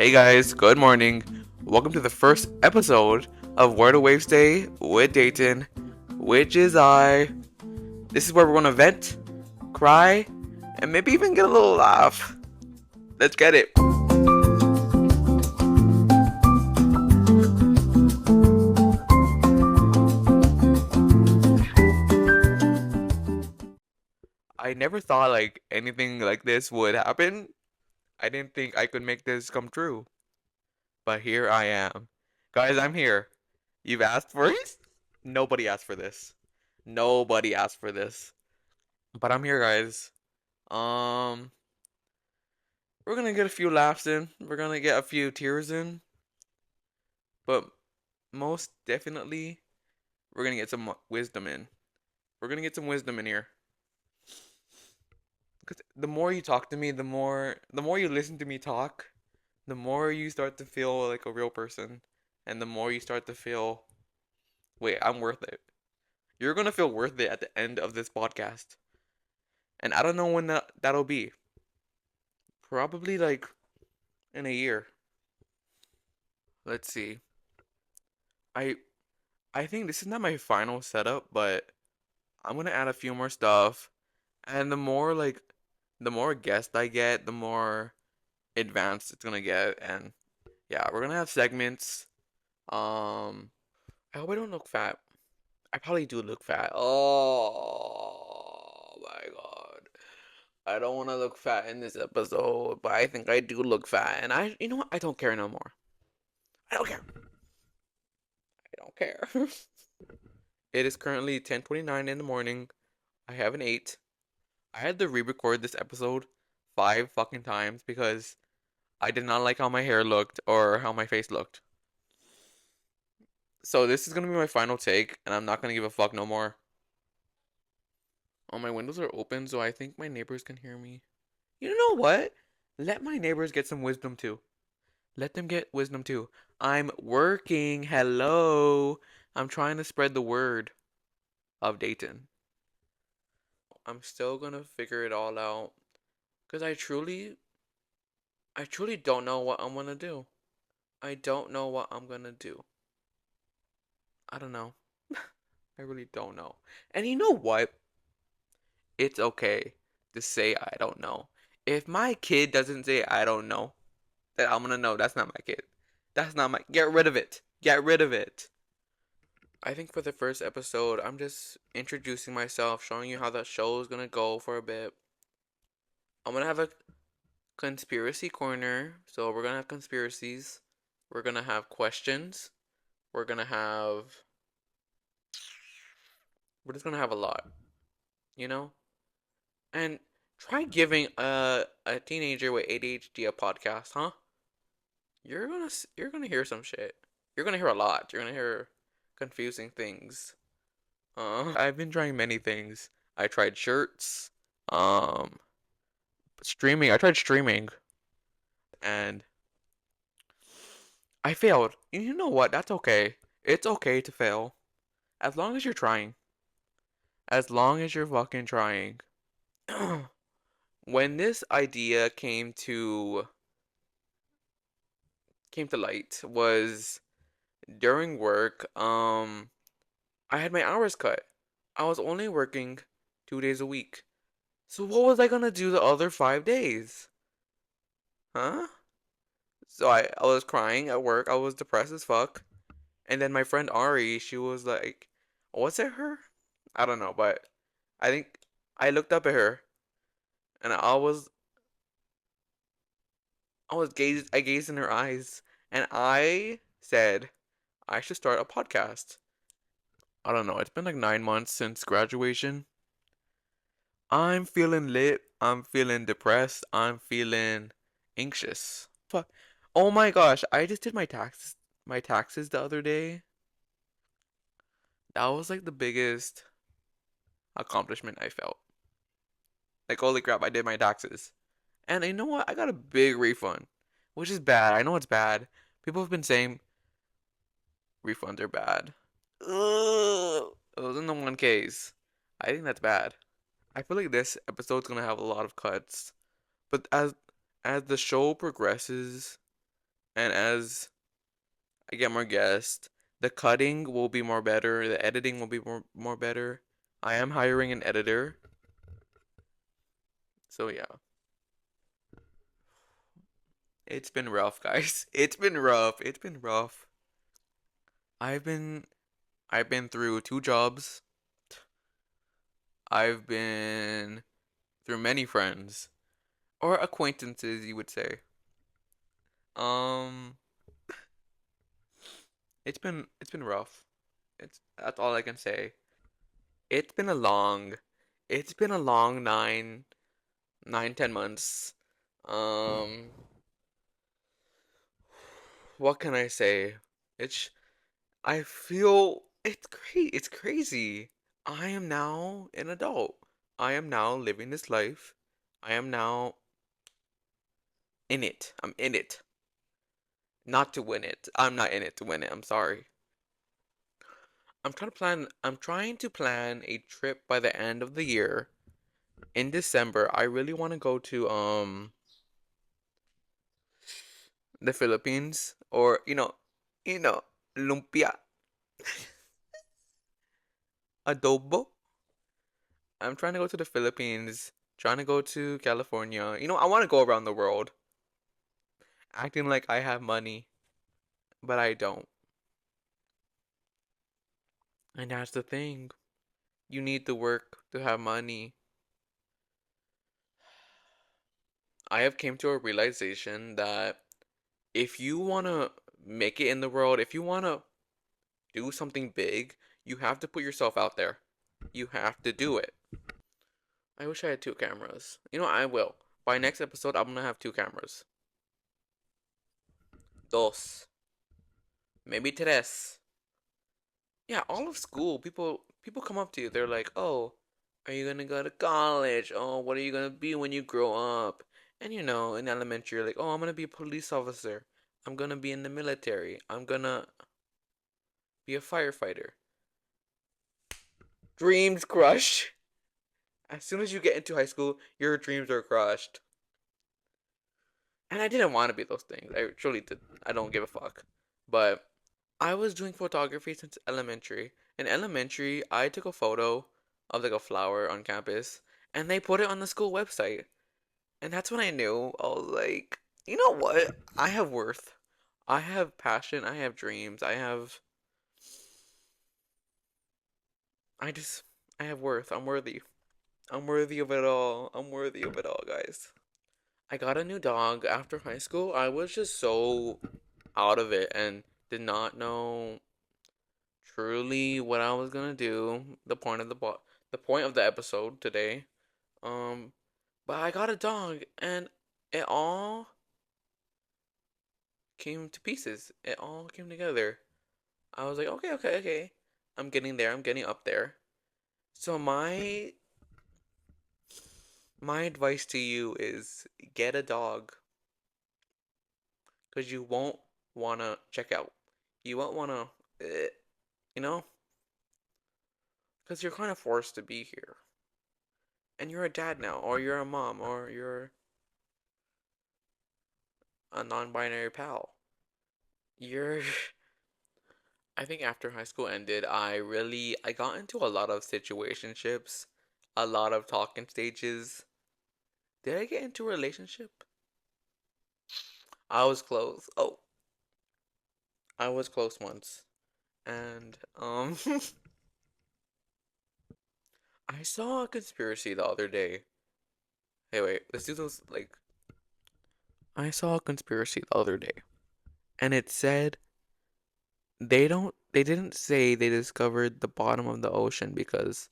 Hey guys, good morning. Welcome to the first episode of WhereDaWavesStay with Dayton, which is I. This is where we're gonna vent, cry, and maybe even get a little laugh. Let's get it. I never thought like anything like this would happen. I didn't think I could make this come true. But here I am. Guys, I'm here. You've asked for it? Nobody asked for this. Nobody asked for this. But I'm here, guys. Um, we're gonna get a few laughs in. We're gonna get a few tears in. But most definitely, we're gonna get some wisdom in. We're gonna get some wisdom in here. Because the more you talk to me, the more you listen to me talk, the more you start to feel like a real person, and the more you start to feel, wait, I'm worth it. You're gonna feel worth it at the end of this podcast, and I don't know when that'll be. Probably like in a year. Let's see. I I think this is not my final setup, but I'm gonna add a few more stuff, and the more guests I get, the more advanced it's gonna get, and yeah, we're gonna have segments. Um, I hope I don't look fat. I probably do look fat. Oh my god. I don't want to look fat in this episode, but I think I do look fat, and you know what? I don't care no more. I don't care. I don't care. It is currently 10:29 in the morning. I haven't ate. I had to re-record this episode 5 fucking times because I did not like how my hair looked or how my face looked. So this is gonna be my final take, and I'm not gonna give a fuck no more. Oh, my windows are open, so I think my neighbors can hear me. You know what? Let my neighbors get some wisdom too. Let them get wisdom too. I'm working. Hello. I'm trying to spread the word of Dayton. I'm still gonna figure it all out. Because I truly don't know what I'm gonna do. I don't know what I'm gonna do. I don't know. I really don't know. And you know what? It's okay to say I don't know. If my kid doesn't say I don't know, then I'm gonna know that's not my kid. That's not my. Get rid of it. Get rid of it. I think for the first episode, I'm just introducing myself, showing you how the show is gonna go for a bit. I'm gonna have a conspiracy corner, so we're gonna have conspiracies. We're gonna have questions. We're gonna have. We're just gonna have a lot, you know. And try giving a teenager with ADHD a podcast, huh? You're gonna hear some shit. You're gonna hear a lot. You're gonna hear confusing things. I've been trying many things. I tried shirts, um, streaming. I tried streaming, and I failed. You know what? That's okay. It's okay to fail, as long as you're trying. As long as you're fucking trying. When this idea came to light was during work. I had my hours cut. I was only working 2 days a week. So what was I gonna do the other 5 days? Huh? So I was crying at work. I was depressed as fuck. And then my friend Ari, she was like, was it her? I don't know, but I think I looked up at her and I gazed in her eyes and I said I should start a podcast. I don't know. It's been like 9 months since graduation. I'm feeling lit. I'm feeling depressed. I'm feeling anxious. Fuck. Oh my gosh, I just did my taxes the other day. That was like the biggest accomplishment I felt. Like holy crap, I did my taxes. And you know what? I got a big refund, which is bad. I know it's bad. People have been saying refunds are bad. Ugh. It was in the 1Ks. I think that's bad. I feel like this episode's gonna have a lot of cuts. But as the show progresses, And as I get more guests, the cutting will be more better, the editing will be more better. I am hiring an editor. So yeah. It's been rough, guys. It's been rough. It's been rough. I've been I've been through two jobs. I've been through many friends or acquaintances, you would say. Um, it's been rough. That's all I can say. It's been a long, it's been a long 10 months. Um, what can I say? It's I feel it's great. It's crazy. I am now an adult. I am now living this life. I am now in it. I'm in it. Not to win it. I'm not in it to win it. I'm sorry. I'm trying to plan a trip by the end of the year. In December, I really want to go to the Philippines or lumpia, adobo. I'm trying to go to the Philippines, trying to go to California. I want to go around the world, acting like I have money, but I don't. And that's the thing. You need to work to have money. I have came to a realization that if you want to make it in the world, if you want to do something big, you have to put yourself out there. You have to do it. I wish I had two cameras. I will. By next episode, I'm gonna have two cameras. Dos. Maybe tres. Yeah, all of school, people come up to you. They're like, "Oh, are you gonna go to college? Oh, what are you gonna be when you grow up?" And in elementary, you're like, "Oh, I'm gonna be a police officer. I'm gonna be in the military. I'm gonna be a firefighter." Dreams crushed. As soon as you get into high school, your dreams are crushed. And I didn't want to be those things. I truly did. I don't give a fuck. But I was doing photography since elementary. In elementary, I took a photo of like a flower on campus and they put it on the school website. And that's when I knew I was like, you know what? I have worth. I have passion. I have dreams. I just, I have worth. I'm worthy. I'm worthy of it all. I'm worthy of it all, guys. I got a new dog after high school. I was just so out of it and did not know truly what I was gonna do. The point of the episode today. Um, but I got a dog and it all came to pieces. It all came together. I was like, okay, okay, okay. I'm getting there. I'm getting up there. So my advice to you is get a dog because you won't wanna check out. You won't wanna, you know, because you're kind of forced to be here. And you're a dad now, or you're a mom, or you're a non-binary pal. You're I think after high school ended, I got into a lot of situationships, a lot of talking stages. Did I get into a relationship? I was close. Oh, I was close once. And I saw a conspiracy the other day. Hey, wait, let's do those like I saw a conspiracy the other day. And it said they didn't say they discovered the bottom of the ocean because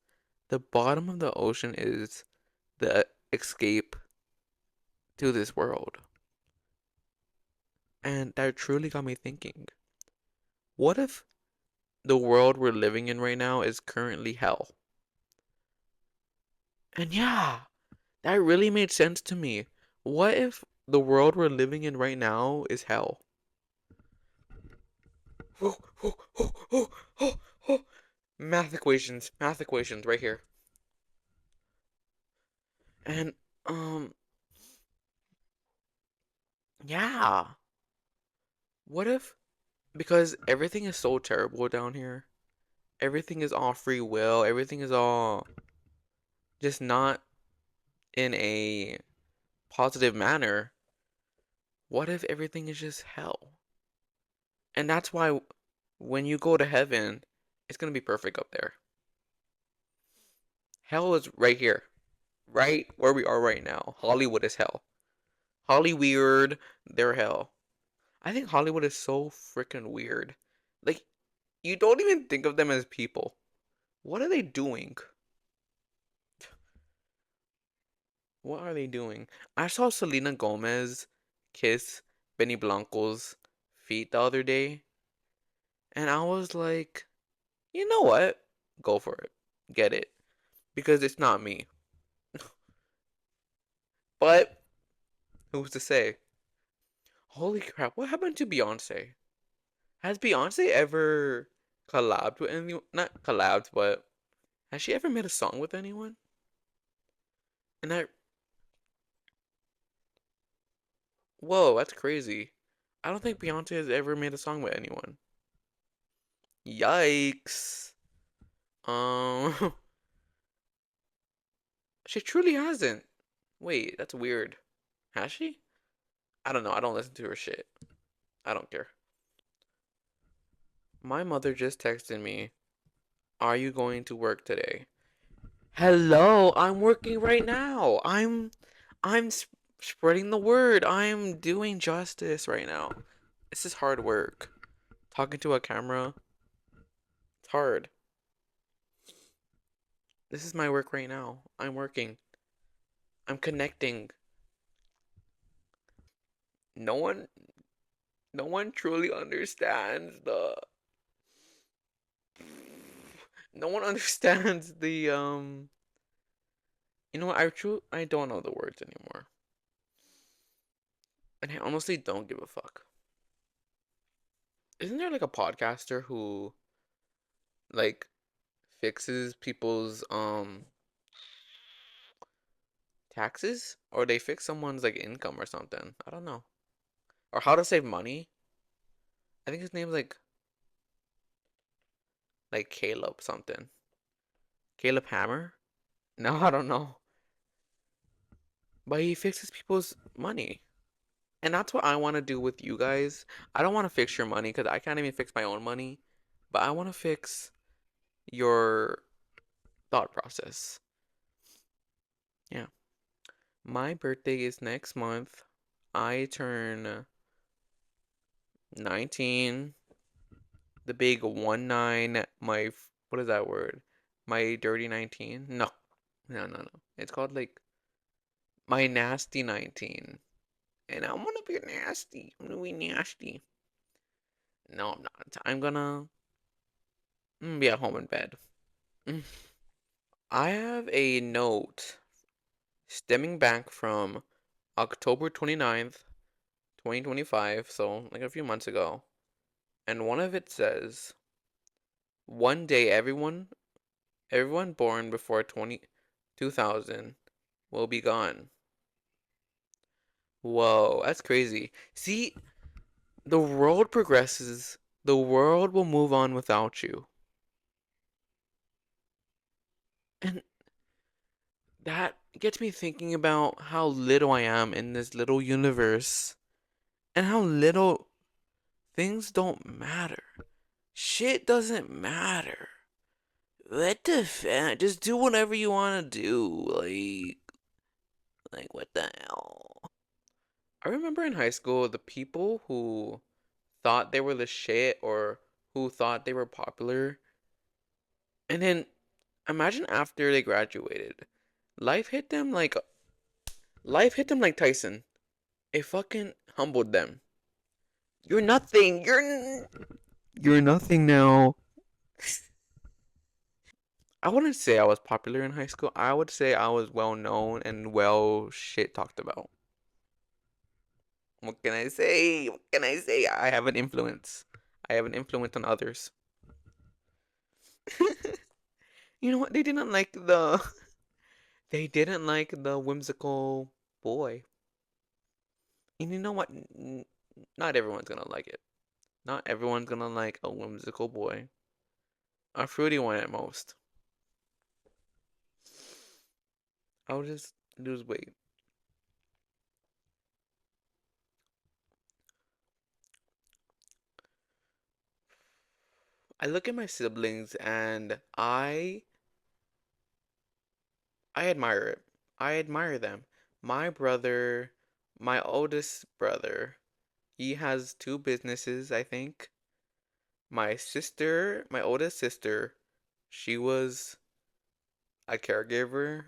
the bottom of the ocean is the escape to this world. And that truly got me thinking, what if the world we're living in right now is currently hell? And yeah, that really made sense to me. What if the world we're living in right now is hell? Math equations right here. And um yeah, What if, because everything is so terrible down here, everything is all free will, everything is all just not in a positive manner. What if everything is just hell? And that's why when you go to heaven, it's gonna be perfect up there. Hell is right here, right where we are right now. Hollywood is hell. Hollyweird, they're hell. I think Hollywood is so freaking weird. Like, you don't even think of them as people. What are they doing? What are they doing? I saw Selena Gomez kiss Benny Blanco's feet the other day, and I was like, you know what? Go for it. Get it. Because it's not me. But who's to say? Holy crap, what happened to Beyonce? Has Beyonce ever collabed with anyone? Not collabed, but has she ever made a song with anyone? And whoa, that's crazy. I don't think Beyonce has ever made a song with anyone. Yikes. Um, she truly hasn't. Wait, that's weird. Has she? I don't know. I don't listen to her shit. I don't care. My mother just texted me, "Are you going to work today?" Hello, I'm working right now. I'm spreading the word. I'm doing justice right now. This is hard work. Talking to a camera, it's hard. This is my work right now. I'm working. I'm connecting. No one no one truly understands the no one understands the you know what, I don't know the words anymore. And I honestly don't give a fuck. Isn't there like a podcaster who like fixes people's taxes, or they fix someone's like income or something? I don't know. Or how to save money? I think his name's like Caleb something. Caleb Hammer? No, I don't know. But he fixes people's money. And that's what I want to do with you guys. I don't want to fix your money because I can't even fix my own money. But I want to fix your thought process. Yeah. My birthday is next month. I turn 19. The big 1-9. What is that word? My dirty 19? No. No, no, no. It's called like my nasty 19. And I'm gonna be nasty. I'm gonna be nasty. No, I'm not. Be at home in bed. Mm. I have a note stemming back from October 29th, 2025, so like a few months ago. And one of it says, "One day everyone born before 2000 will be gone." Whoa, that's crazy. See, the world progresses. The world will move on without you. And that gets me thinking about how little I am in this little universe and how little things don't matter. Shit doesn't matter. What the fuck? Just do whatever you want to do. Like what the hell? I remember in high school the people who thought they were the shit or who thought they were popular. And then imagine after they graduated, life hit them like life hit them like Tyson. It fucking humbled them. You're nothing. You're nothing now. I wouldn't say I was popular in high school. I would say I was well known and well shit talked about. What can I say? What can I say? I have an influence. I have an influence on others. You know what? They didn't like the whimsical boy. And you know what? Not everyone's gonna like it. Not everyone's gonna like a whimsical boy. A fruity one at most. I'll just lose weight. I look at my siblings and I admire it. I admire them. My brother, my oldest brother, he has two businesses, I think. My sister, my oldest sister, she was a caregiver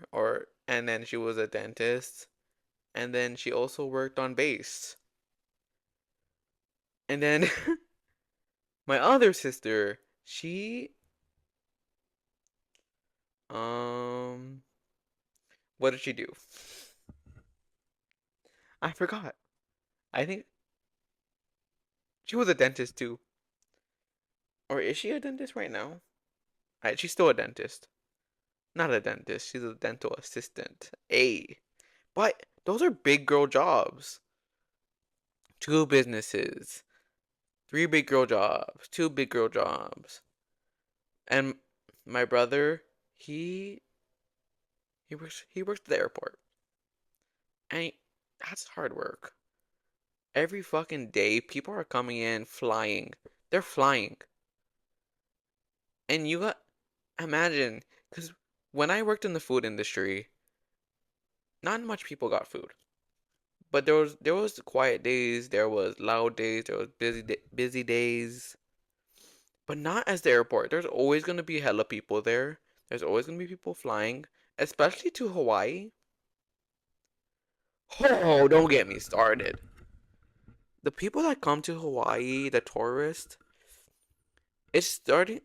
and then she was a dentist and then she also worked on bass. And then my other sister, she um what did she do? I forgot. I think she was a dentist too. Or is she a dentist right now? She's still a dentist. Not a dentist, she's a dental assistant. But those are big girl jobs. Two businesses, three big girl jobs, two big girl jobs. And my brother, he he works at the airport. And that's hard work. Every fucking day, people are coming in flying. They're flying. And you got imagine, because when I worked in the food industry, not much people got food. But there was quiet days, there was loud days, there was busy days. But not as the airport. There's always gonna be hella people there. There's always gonna be people flying, especially to Hawaii. Oh, don't get me started. The people that come to Hawaii, the tourists, it's starting.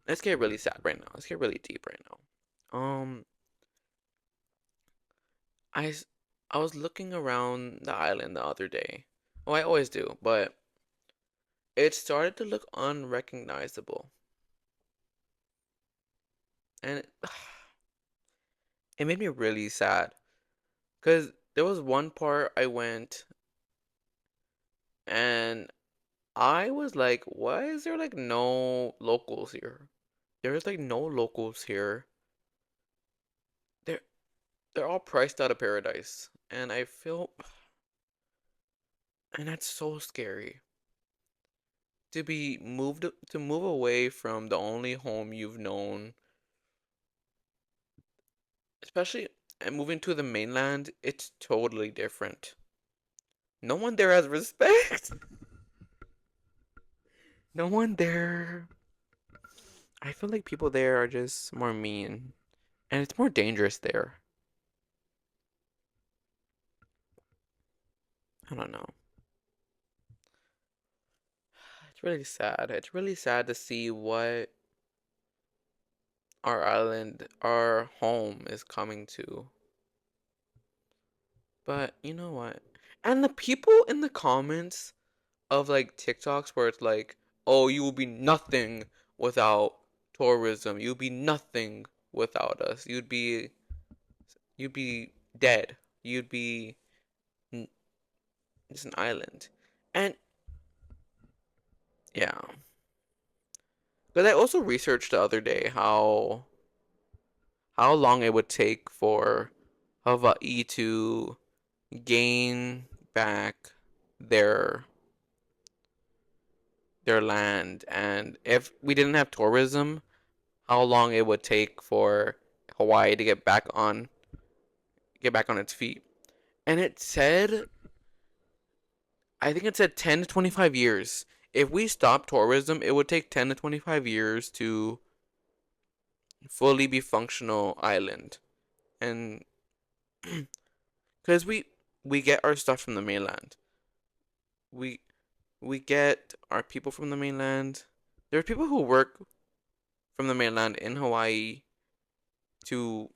Let's get really sad right now. Let's get really deep right now. I s- I was looking around the island the other day. Oh, I always do, but it started to look unrecognizable, and it made me really sad. Cause there was one part I went and I was like, why is there like no locals here? There's like no locals here. They're they're all priced out of paradise. And I feel and that's so scary. To move away from the only home you've known, especially and moving to the mainland, it's totally different. No one there has respect. No one there. I feel like people there are just more mean. And it's more dangerous there. I don't know. It's really sad. It's really sad to see what our island, our home is coming to. But you know what? And the people in the comments of like TikToks where it's like, oh, you will be nothing without tourism. You'd be nothing without us. You'd be dead. You'd be just an island. And yeah. But I also researched the other day how long it would take for Hawaii to gain back their their land, and if we didn't have tourism, how long it would take for Hawaii to get back on its feet. And it said, I think it said 10 to 25 years. If we stop tourism, it would take 10 to 25 years to fully be functional island. And because we get our stuff from the mainland. We we get our people from the mainland. There are people who work from the mainland in Hawaii to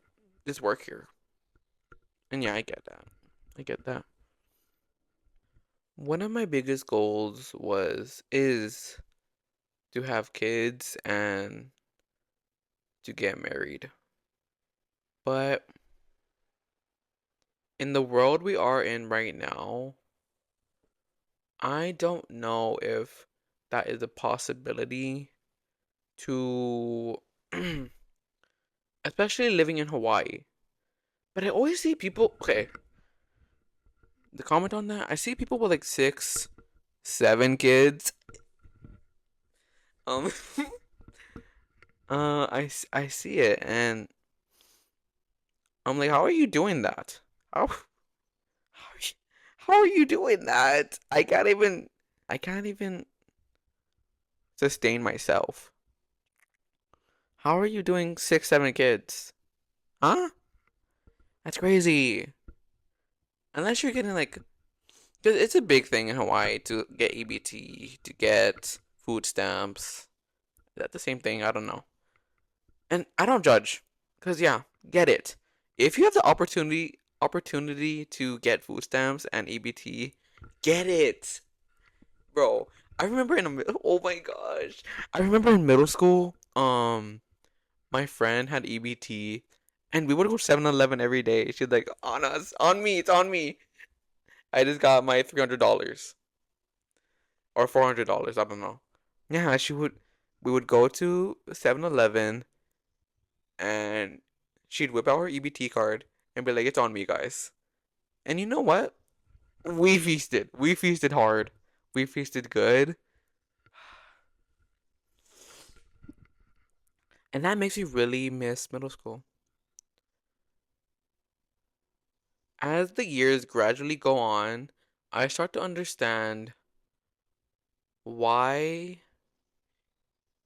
just work here. And yeah, I get that. I get that. One of my biggest goals is to have kids and to get married. But in the world we are in right now, I don't know if that is a possibility to, especially living in Hawaii. But I always see people, okay, the comment on that, I see people with like 6, 7 kids. Um, I see it and I'm like, how are you doing that? How are you, how are you doing that? I can't even sustain myself. How are you doing 6, 7 kids? Huh? That's crazy. Unless you're getting like, 'cause it's a big thing in Hawaii to get EBT, to get food stamps. Is that the same thing? I don't know. And I don't judge, cause yeah, get it. If you have the opportunity to get food stamps and EBT, get it, bro. I remember in a oh my gosh, I remember in middle school, my friend had EBT, and we would go to 7-Eleven every day. She'd like on us, on me, it's on me. I just got my $300 or $400. I don't know. Yeah, she would. We would go to 7-Eleven and she'd whip out her EBT card and be like, "It's on me, guys." And you know what? We feasted. We feasted hard. We feasted good. And that makes me really miss middle school. As the years gradually go on, I start to understand why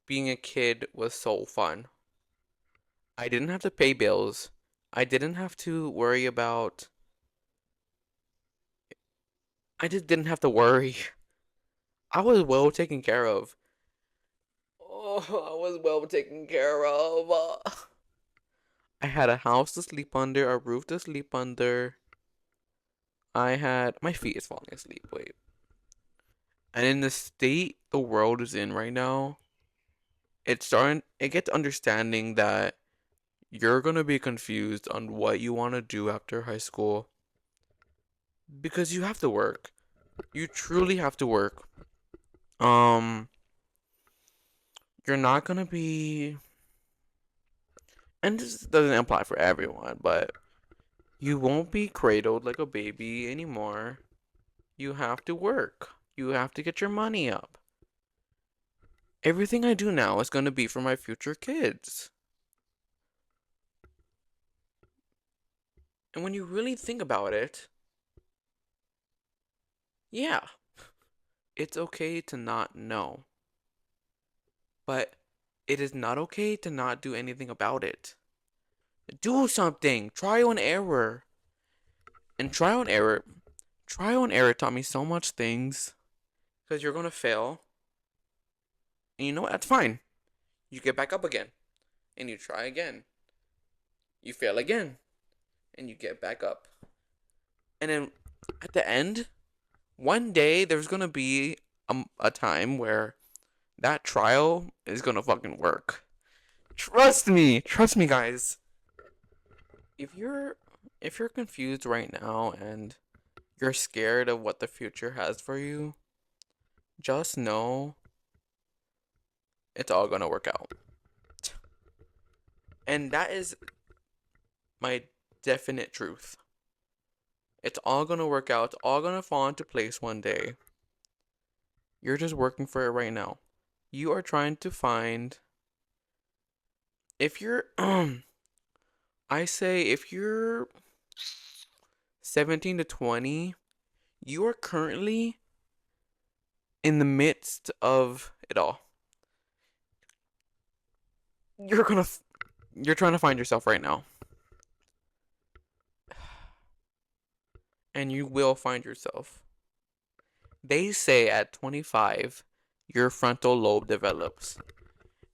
being a kid was so fun. I didn't have to pay bills. I didn't have to worry about. I just didn't have to worry. I was well taken care of. Oh, I was well taken care of. I had a house to sleep under, a roof to sleep under. I had. My feet is falling asleep. Wait. And in the state the world is in right now, it gets understanding that you're gonna be confused on what you want to do after high school because you have to work. You truly have to work. Um, you're not gonna be, and this doesn't apply for everyone, but you won't be cradled like a baby anymore. You have to work. You have to get your money up. Everything I do now is gonna be for my future kids. And when you really think about it, yeah, it's okay to not know. But it is not okay to not do anything about it. Do something. Trial and error. And trial and error taught me so much things. Because you're gonna fail. And you know what? That's fine. You get back up again. And you try again. You fail again. And you get back up. And then at the end, one day there's gonna be a time where that trial is gonna fucking work. Trust me. Trust me, guys. If you're if you're confused right now and you're scared of what the future has for you, just know it's all gonna work out. And that is my definite truth. It's all gonna work out. It's all gonna fall into place one day. You're just working for it right now. You are trying to find if you're I say if you're 17 to 20, you are currently in the midst of it all. You're gonna you're trying to find yourself right now. And you will find yourself. They say at 25, your frontal lobe develops.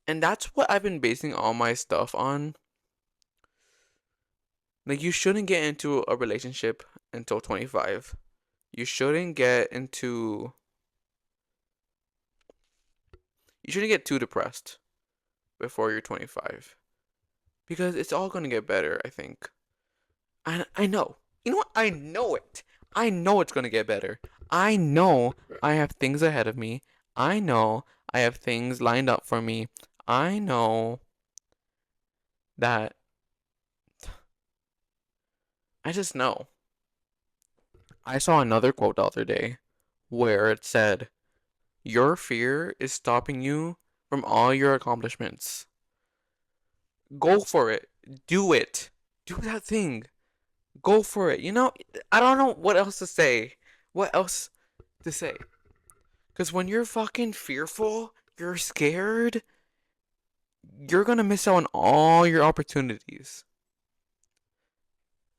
And that's what I've been basing all my stuff on. Like, you shouldn't get into a relationship until 25. You shouldn't get into. You shouldn't get too depressed before you're 25. Because it's all going to get better, I think. I know. You know what? I know it. I know it's going to get better. I know I have things ahead of me. I know I have things lined up for me. I know that I just know. I saw another quote the other day where it said, your fear is stopping you from all your accomplishments. Go for it. Do it. Do that thing. Go for it. I don't know what else to say. What else to say? Because when you're fucking fearful, you're scared, you're gonna miss out on all your opportunities.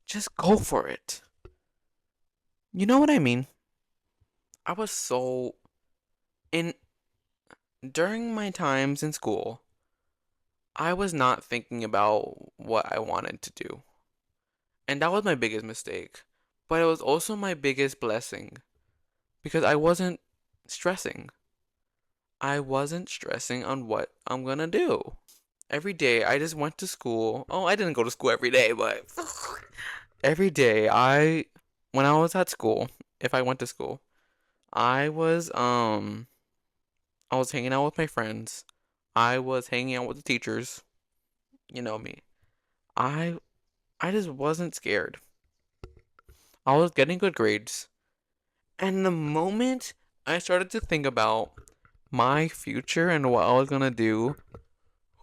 Just go for it. You know what I mean? I was so in during my times in school, I was not thinking about what I wanted to do. And that was my biggest mistake. But it was also my biggest blessing because I wasn't stressing. I wasn't stressing on what I'm gonna do. Every day I just went to school. Oh, I didn't go to school every day, but every day when I was at school, if I went to school, I was I was hanging out with my friends. I was hanging out with the teachers. You know me. I I just wasn't scared. I was getting good grades. And the moment I started to think about my future and what I was gonna do,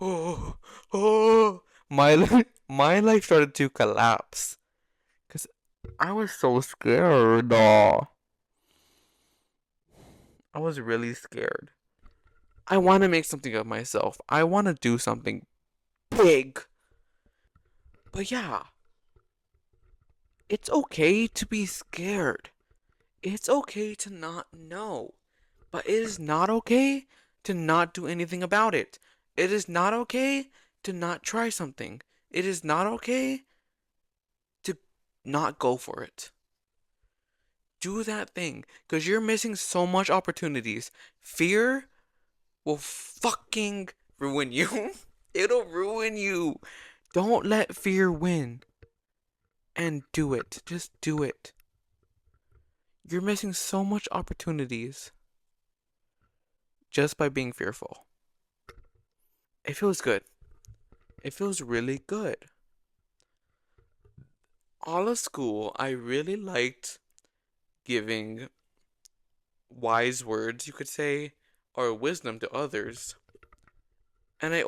oh, oh, my life started to collapse. Cause I was so scared. I was really scared. I want to make something of myself. I want to do something big. But yeah, it's okay to be scared. It's okay to not know. But it is not okay to not do anything about it. It is not okay to not try something. It is not okay to not go for it. Do that thing because you're missing so much opportunities. Fear will fucking ruin you. It'll ruin you. Don't let fear win. And do it. Just do it. You're missing so much opportunities just by being fearful. It feels good. It feels really good. All of school, I really liked giving wise words, you could say, or wisdom to others. And I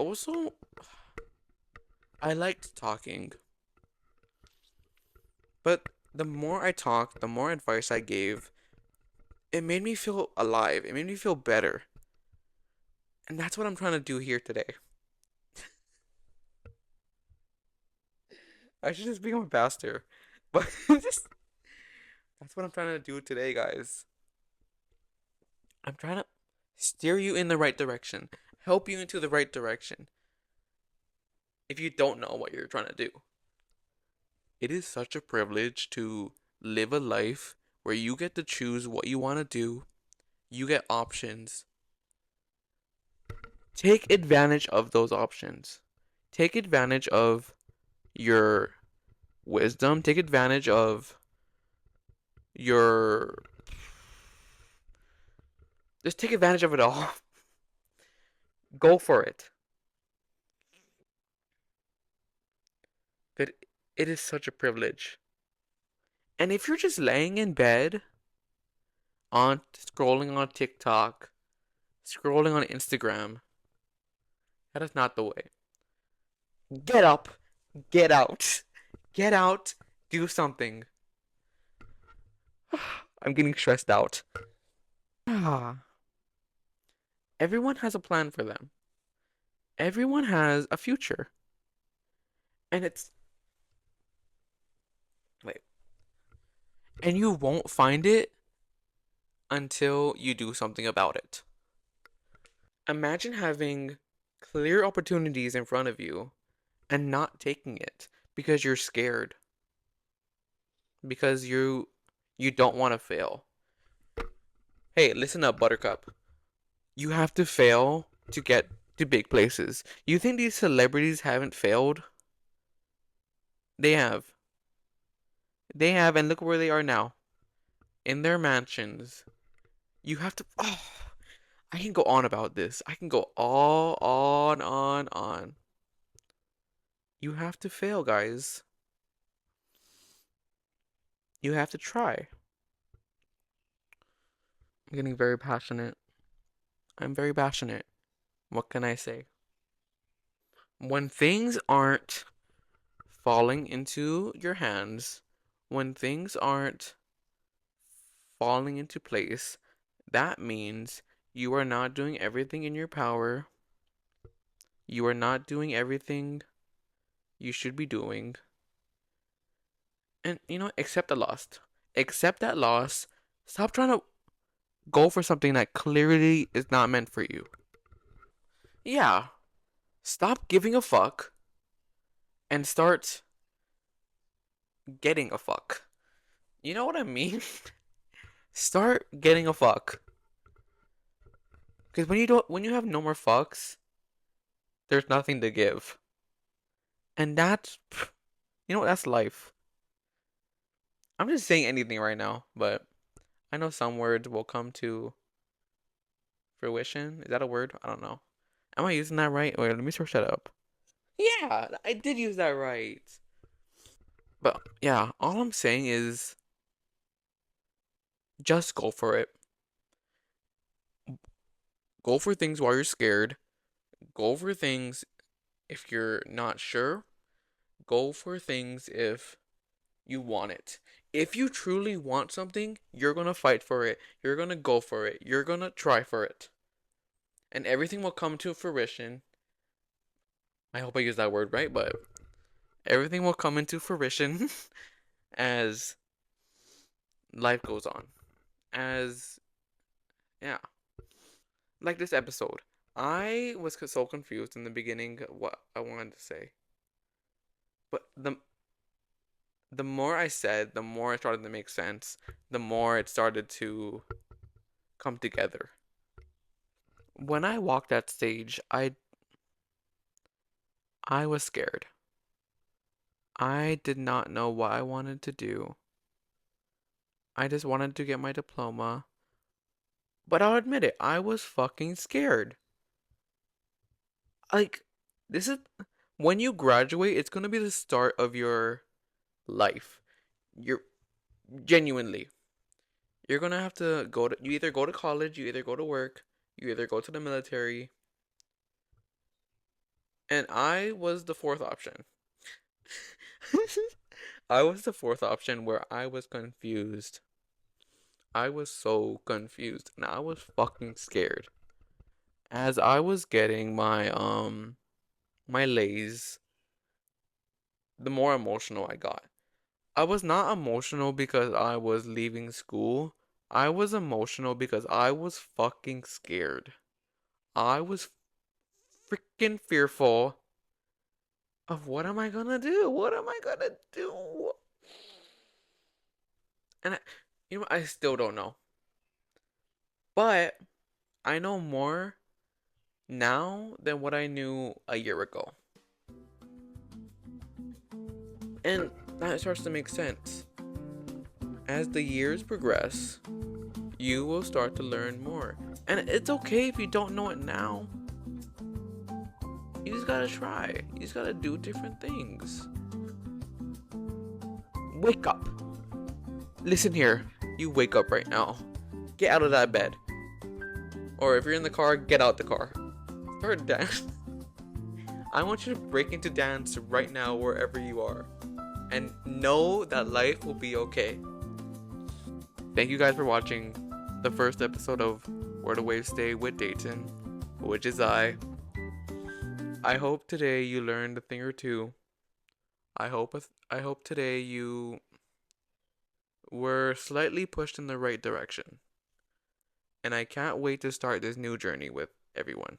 liked talking. But the more I talked, the more advice I gave, it made me feel alive. It made me feel better. And that's what I'm trying to do here today. I should just become a pastor. But just that's what I'm trying to do today, guys. I'm trying to steer you in the right direction, help you into the right direction. If you don't know what you're trying to do, it is such a privilege to live a life where you get to choose what you want to do. You get options. Take advantage of those options. Take advantage of your wisdom. Take advantage of your. Just take advantage of it all. Go for it. But it is such a privilege. And if you're just laying in bed, on scrolling on TikTok, scrolling on Instagram, that is not the way. Get up, get out, get out, do something. I'm getting stressed out. Everyone has a plan for them. Everyone has a future. And it's wait. And you won't find it until you do something about it. Imagine having clear opportunities in front of you and not taking it because you're scared. Because you don't want to fail. Hey, listen up, Buttercup. You have to fail to get to big places. You think these celebrities haven't failed? They have. They have, and look where they are now. In their mansions. You have to. Oh, I can go on about this. I can go all on. You have to fail, guys. You have to try. I'm getting very passionate. I'm very passionate. What can I say? When things aren't falling into your hands, when things aren't falling into place, that means you are not doing everything in your power. You are not doing everything you should be doing. And accept the loss. Accept that loss. Stop trying to go for something that clearly is not meant for you. Yeah. Stop giving a fuck and start getting a fuck. You know what I mean? Start getting a fuck. Because when you have no more fucks, there's nothing to give. And that's, that's life. I'm just saying anything right now, but I know some words will come to fruition. Is that a word? I don't know. Am I using that right? Wait, let me search that up. Yeah, I did use that right. But yeah, all I'm saying is just go for it. Go for things while you're scared. Go for things if you're not sure. Go for things if you want it. If you truly want something, you're going to fight for it. You're going to go for it. You're going to try for it. And everything will come to fruition. I hope I use that word right, but everything will come into fruition as life goes on. Yeah. Like this episode. I was so confused in the beginning what I wanted to say. But the more I said, the more it started to make sense. The more it started to come together. When I walked that stage, I was scared. I did not know what I wanted to do. I just wanted to get my diploma. But I'll admit it, I was fucking scared. Like, this is when you graduate, it's gonna be the start of your life. You're genuinely. You're gonna have to you either go to college, you either go to work, you either go to the military. And I was the fourth option. I was the fourth option where I was confused. I was so confused and I was fucking scared. As I was getting my lays, the more emotional I got. I was not emotional because I was leaving school. I was emotional because I was fucking scared. I was freaking fearful of what am I gonna do? What am I gonna do? And I still don't know. But I know more now than what I knew a year ago. And that starts to make sense. As the years progress, you will start to learn more. And it's okay if you don't know it now. You just gotta try. You just gotta do different things. Wake up. Listen here. You wake up right now. Get out of that bed. Or if you're in the car, get out the car. Start dance. I want you to break into dance right now wherever you are. And know that life will be okay. Thank you guys for watching the first episode of Where the Waves Stay with Dayton, which is I. I hope today you learned a thing or two. I hope today you were slightly pushed in the right direction. And I can't wait to start this new journey with everyone.